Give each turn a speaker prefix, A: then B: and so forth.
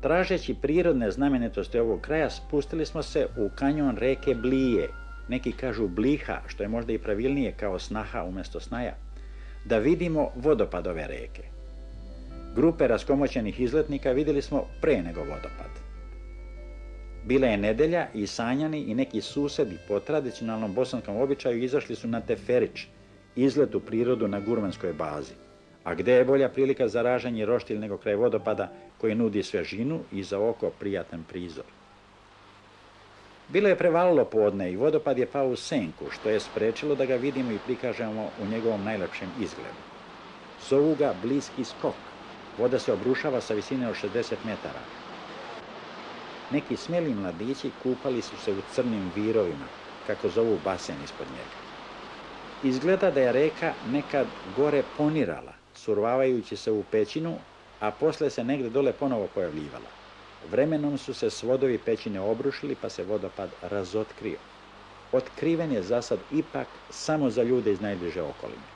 A: Tražeći prirodne znamenitosti ovog kraja, spustili smo se u kanjon reke Blije, neki kažu Bliha, što je možda i pravilnije kao snaha umjesto snaja, da vidimo vodopad ove reke. Grupe raskomoćenih izletnika vidjeli smo pre nego vodopad. Bila je nedelja i Sanjani i neki susedi po tradicionalnom bosanskom običaju izašli su na teferić, izlet u prirodu na gurmanskoj bazi. A gdje je bolja prilika za ražanje roštilj nego kraj vodopada koji nudi svježinu i za oko prijatan prizor. Bilo je prevalilo podne i vodopad je pao u senku, što je sprečilo da ga vidimo i prikažemo u njegovom najlepšem izgledu. Zovu ga bliski skok. Voda se obrušava sa visine od 60 metara. Neki smjeli mladići kupali su se u crnim virovima, kako zovu basen ispod njega. Izgleda da je reka nekad gore ponirala, survavajući se u pećinu, a posle se negdje dole ponovo pojavljivala. Vremenom su se svodovi pećine obrušili pa se vodopad razotkrio. Otkriven je zasad ipak samo za ljude iz najbliže okoline.